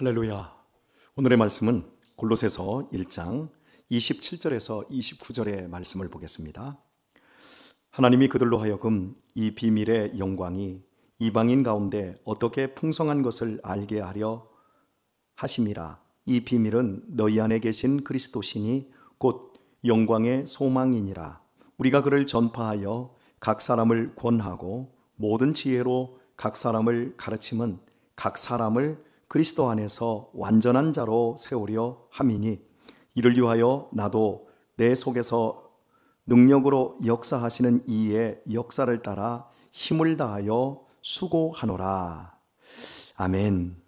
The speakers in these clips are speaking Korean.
할렐루야. 오늘의 말씀은 골로새서 1장 27절에서 29절의 말씀을 보겠습니다. 하나님이 그들로 하여금 이 비밀의 영광이 이방인 가운데 어떻게 풍성한 것을 알게 하려 하심이라. 이 비밀은 너희 안에 계신 그리스도시니 곧 영광의 소망이니라. 우리가 그를 전파하여 각 사람을 권하고 모든 지혜로 각 사람을 가르침은 각 사람을 그리스도 안에서 완전한 자로 세우려 함이니, 이를 위하여 나도 내 속에서 능력으로 역사하시는 이의 역사를 따라 힘을 다하여 수고하노라. 아멘.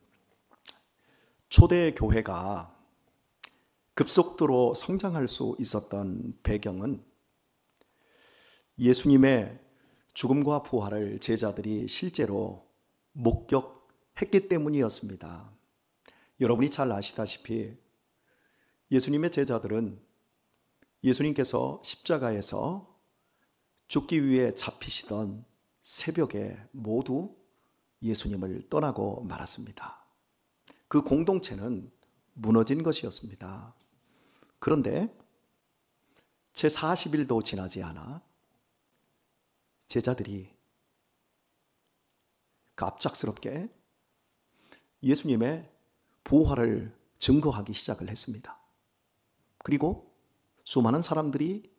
초대 교회가 급속도로 성장할 수 있었던 배경은 예수님의 죽음과 부활을 제자들이 실제로 목격했기 때문이었습니다. 여러분이 잘 아시다시피 예수님의 제자들은 예수님께서 십자가에서 죽기 위해 잡히시던 새벽에 모두 예수님을 떠나고 말았습니다. 그 공동체는 무너진 것이었습니다. 그런데 채 40일도 지나지 않아 제자들이 갑작스럽게 예수님의 부활을 증거하기 시작을 했습니다. 그리고 수많은 사람들이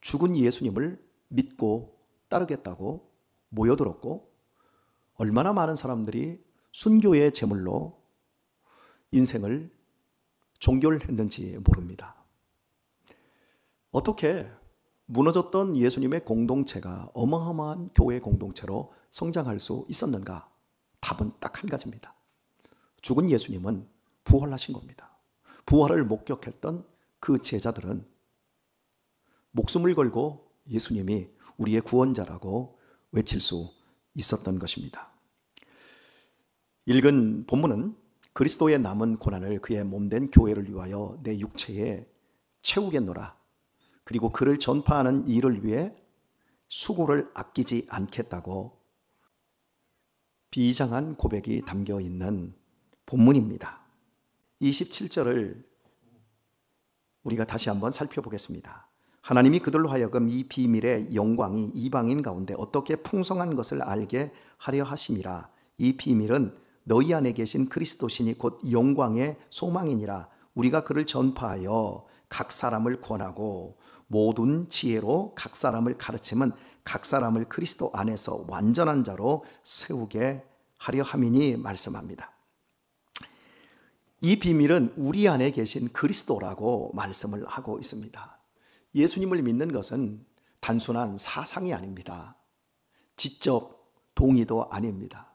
죽은 예수님을 믿고 따르겠다고 모여들었고, 얼마나 많은 사람들이 순교의 제물로 인생을 종결했는지 모릅니다. 어떻게 무너졌던 예수님의 공동체가 어마어마한 교회 공동체로 성장할 수 있었는가? 답은 딱 한 가지입니다. 죽은 예수님은 부활하신 겁니다. 부활을 목격했던 그 제자들은 목숨을 걸고 예수님이 우리의 구원자라고 외칠 수 있었던 것입니다. 읽은 본문은 그리스도의 남은 고난을 그의 몸된 교회를 위하여 내 육체에 채우겠노라. 그리고 그를 전파하는 일을 위해 수고를 아끼지 않겠다고 비장한 고백이 담겨 있는 본문입니다. 27절을 우리가 다시 한번 살펴보겠습니다. 하나님이 그들로 하여금 이 비밀의 영광이 이방인 가운데 어떻게 풍성한 것을 알게 하려 하심이라. 이 비밀은 너희 안에 계신 그리스도시니 곧 영광의 소망이니라. 우리가 그를 전파하여 각 사람을 권하고 모든 지혜로 각 사람을 가르침은 각 사람을 그리스도 안에서 완전한 자로 세우게 하려 함이니 말씀합니다. 이 비밀은 우리 안에 계신 그리스도라고 말씀을 하고 있습니다. 예수님을 믿는 것은 단순한 사상이 아닙니다. 지적 동의도 아닙니다.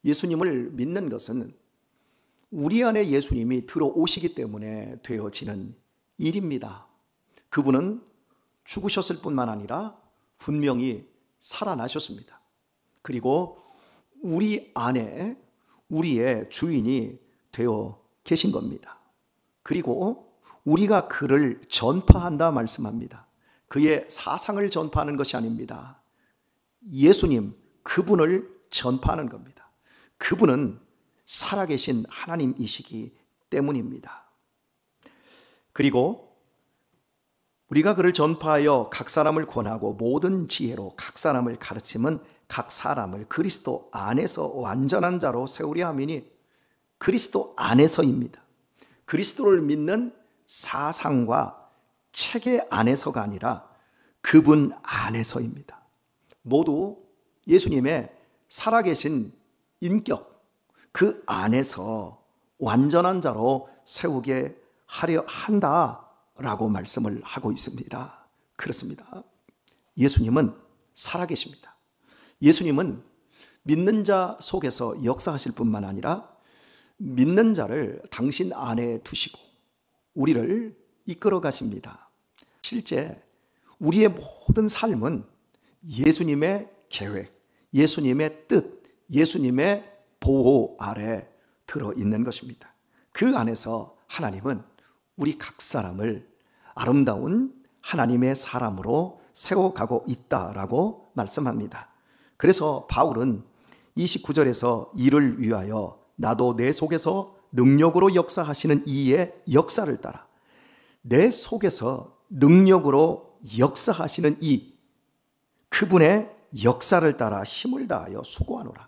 예수님을 믿는 것은 우리 안에 예수님이 들어오시기 때문에 되어지는 일입니다. 그분은 죽으셨을 뿐만 아니라 분명히 살아나셨습니다. 그리고 우리 안에 우리의 주인이 되어 계신 겁니다. 그리고 우리가 그를 전파한다 말씀합니다. 그의 사상을 전파하는 것이 아닙니다. 예수님, 그분을 전파하는 겁니다. 그분은 살아계신 하나님이시기 때문입니다. 그리고 우리가 그를 전파하여 각 사람을 권하고 모든 지혜로 각 사람을 가르침은 각 사람을 그리스도 안에서 완전한 자로 세우려 함이니, 그리스도 안에서입니다. 그리스도를 믿는 사상과 체계 안에서가 아니라 그분 안에서입니다. 모두 예수님의 살아계신 인격, 그 안에서 완전한 자로 세우게 하려 한다라고 말씀을 하고 있습니다. 그렇습니다. 예수님은 살아계십니다. 예수님은 믿는 자 속에서 역사하실 뿐만 아니라 믿는 자를 당신 안에 두시고 우리를 이끌어 가십니다. 실제 우리의 모든 삶은 예수님의 계획, 예수님의 뜻, 예수님의 보호 아래 들어있는 것입니다. 그 안에서 하나님은 우리 각 사람을 아름다운 하나님의 사람으로 세워가고 있다라고 말씀합니다. 그래서 바울은 29절에서 이를 위하여 나도 내 속에서 능력으로 역사하시는 이의 역사를 따라, 내 속에서 능력으로 역사하시는 이 그분의 역사를 따라 힘을 다하여 수고하노라.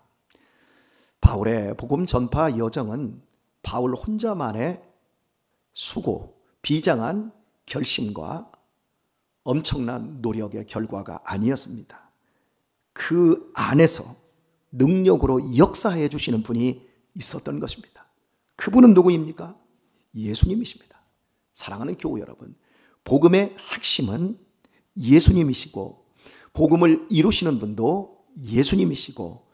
바울의 복음 전파 여정은 바울 혼자만의 수고, 비장한 결심과 엄청난 노력의 결과가 아니었습니다. 그 안에서 능력으로 역사해 주시는 분이 있었던 것입니다. 그분은 누구입니까? 예수님이십니다. 사랑하는 교우 여러분, 복음의 핵심은 예수님이시고, 복음을 이루시는 분도 예수님이시고,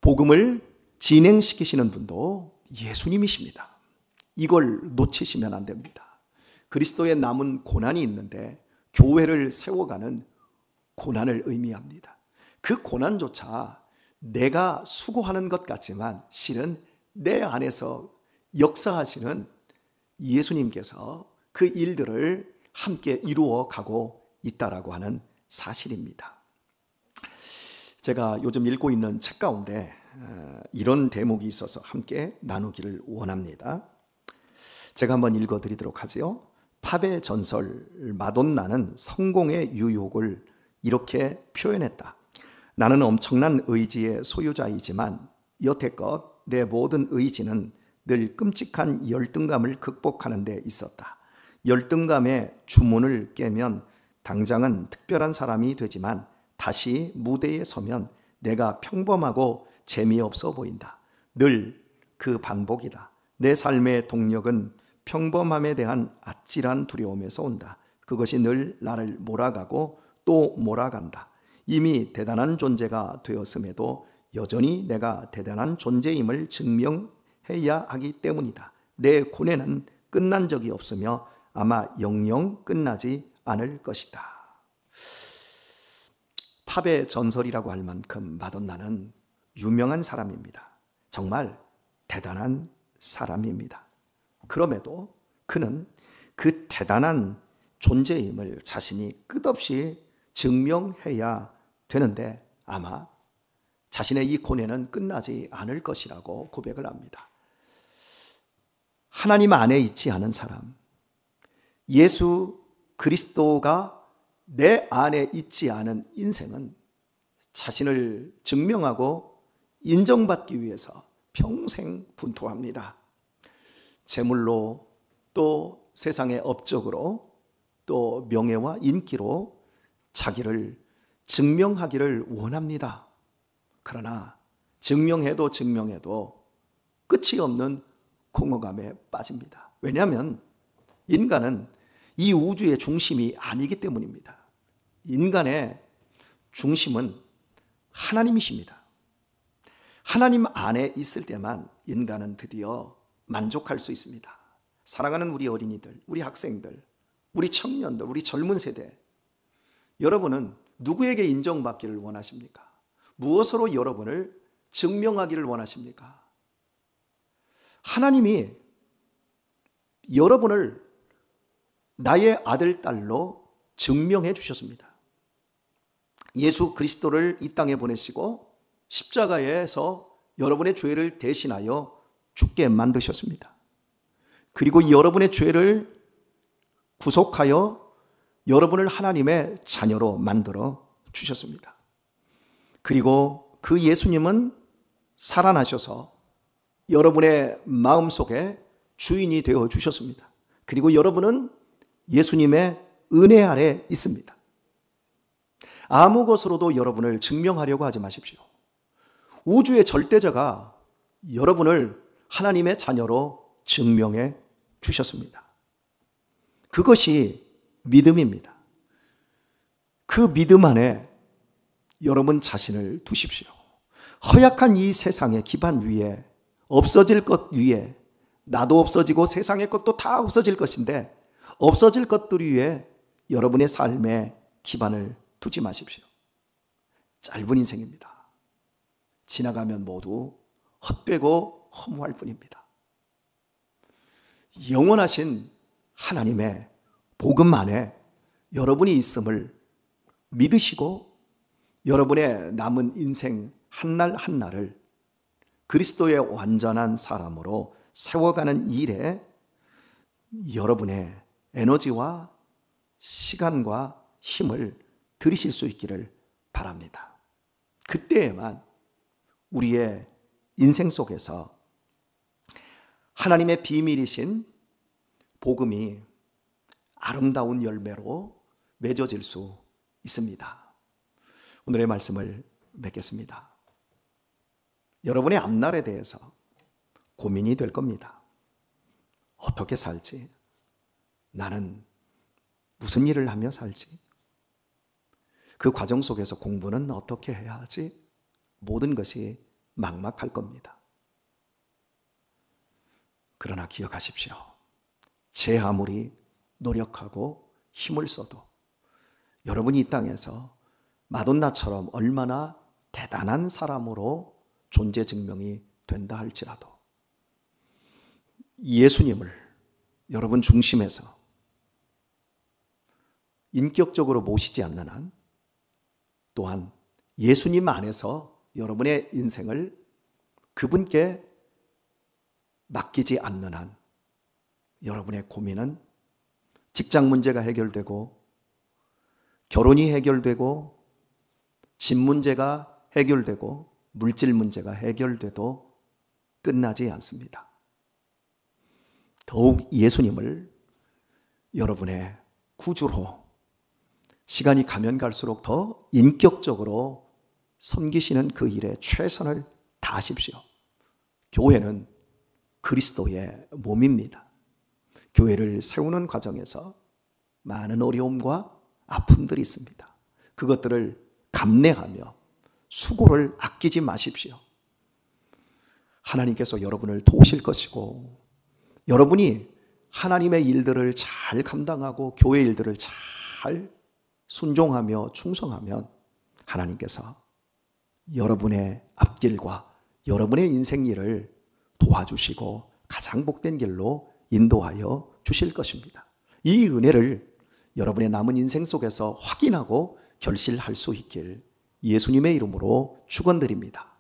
복음을 진행시키시는 분도 예수님이십니다. 이걸 놓치시면 안 됩니다. 그리스도의 남은 고난이 있는데 교회를 세워가는 고난을 의미합니다. 그 고난조차 내가 수고하는 것 같지만 실은 내 안에서 역사하시는 예수님께서 그 일들을 함께 이루어 가고 있다라고 하는 사실입니다. 제가 요즘 읽고 있는 책 가운데 이런 대목이 있어서 함께 나누기를 원합니다. 제가 한번 읽어드리도록 하지요. 팝의 전설 마돈나는 성공의 유혹을 이렇게 표현했다. 나는 엄청난 의지의 소유자이지만 여태껏 내 모든 의지는 늘 끔찍한 열등감을 극복하는 데 있었다. 열등감의 주문을 깨면 당장은 특별한 사람이 되지만 다시 무대에 서면 내가 평범하고 재미없어 보인다. 늘 그 반복이다. 내 삶의 동력은 평범함에 대한 아찔한 두려움에서 온다. 그것이 늘 나를 몰아가고 또 몰아간다. 이미 대단한 존재가 되었음에도 여전히 내가 대단한 존재임을 증명해야 하기 때문이다. 내 고뇌는 끝난 적이 없으며 아마 영영 끝나지 않을 것이다. 팝의 전설이라고 할 만큼 마돈나는 유명한 사람입니다. 정말 대단한 사람입니다. 그럼에도 그는 그 대단한 존재임을 자신이 끝없이 증명해야 되는데 아마 자신의 이 고뇌는 끝나지 않을 것이라고 고백을 합니다. 하나님 안에 있지 않은 사람, 예수 그리스도가 내 안에 있지 않은 인생은 자신을 증명하고 인정받기 위해서 평생 분투합니다. 재물로, 또 세상의 업적으로, 또 명예와 인기로 자기를 증명하기를 원합니다. 그러나 증명해도 끝이 없는 공허감에 빠집니다. 왜냐하면 인간은 이 우주의 중심이 아니기 때문입니다. 인간의 중심은 하나님이십니다. 하나님 안에 있을 때만 인간은 드디어 만족할 수 있습니다. 사랑하는 우리 어린이들, 우리 학생들, 우리 청년들, 우리 젊은 세대, 여러분은 누구에게 인정받기를 원하십니까? 무엇으로 여러분을 증명하기를 원하십니까? 하나님이 여러분을 나의 아들, 딸로 증명해 주셨습니다. 예수 그리스도를 이 땅에 보내시고 십자가에서 여러분의 죄를 대신하여 죽게 만드셨습니다. 그리고 여러분의 죄를 구속하여 여러분을 하나님의 자녀로 만들어 주셨습니다. 그리고 그 예수님은 살아나셔서 여러분의 마음속에 주인이 되어 주셨습니다. 그리고 여러분은 예수님의 은혜 아래 있습니다. 아무 것으로도 여러분을 증명하려고 하지 마십시오. 우주의 절대자가 여러분을 하나님의 자녀로 증명해 주셨습니다. 그것이 믿음입니다. 그 믿음 안에 여러분 자신을 두십시오. 허약한 이 세상의 기반 위에, 없어질 것 위에, 나도 없어지고 세상의 것도 다 없어질 것인데 없어질 것들 위에 여러분의 삶의 기반을 두지 마십시오. 짧은 인생입니다. 지나가면 모두 헛되고 허무할 뿐입니다. 영원하신 하나님의 복음 안에 여러분이 있음을 믿으시고 여러분의 남은 인생 한 날 한 날을 그리스도의 완전한 사람으로 세워가는 일에 여러분의 에너지와 시간과 힘을 들이실 수 있기를 바랍니다. 그때에만 우리의 인생 속에서 하나님의 비밀이신 복음이 아름다운 열매로 맺어질 수 있습니다. 오늘의 말씀을 맺겠습니다. 여러분의 앞날에 대해서 고민이 될 겁니다. 어떻게 살지? 나는 무슨 일을 하며 살지? 그 과정 속에서 공부는 어떻게 해야 하지? 모든 것이 막막할 겁니다. 그러나 기억하십시오. 제 아무리 노력하고 힘을 써도 여러분이 이 땅에서 마돈나처럼 얼마나 대단한 사람으로 존재 증명이 된다 할지라도 예수님을 여러분 중심에서 인격적으로 모시지 않는 한, 또한 예수님 안에서 여러분의 인생을 그분께 맡기지 않는 한, 여러분의 고민은 직장 문제가 해결되고 결혼이 해결되고 집 문제가 해결되고 물질 문제가 해결돼도 끝나지 않습니다. 더욱 예수님을 여러분의 구주로 시간이 가면 갈수록 더 인격적으로 섬기시는 그 일에 최선을 다하십시오. 교회는 그리스도의 몸입니다. 교회를 세우는 과정에서 많은 어려움과 아픔들이 있습니다. 그것들을 감내하며 수고를 아끼지 마십시오. 하나님께서 여러분을 도우실 것이고, 여러분이 하나님의 일들을 잘 감당하고 교회 일들을 잘 순종하며 충성하면 하나님께서 여러분의 앞길과 여러분의 인생 일을 도와주시고 가장 복된 길로 인도하여 주실 것입니다. 이 은혜를 여러분의 남은 인생 속에서 확인하고 결실할 수 있길 예수님의 이름으로 축원드립니다.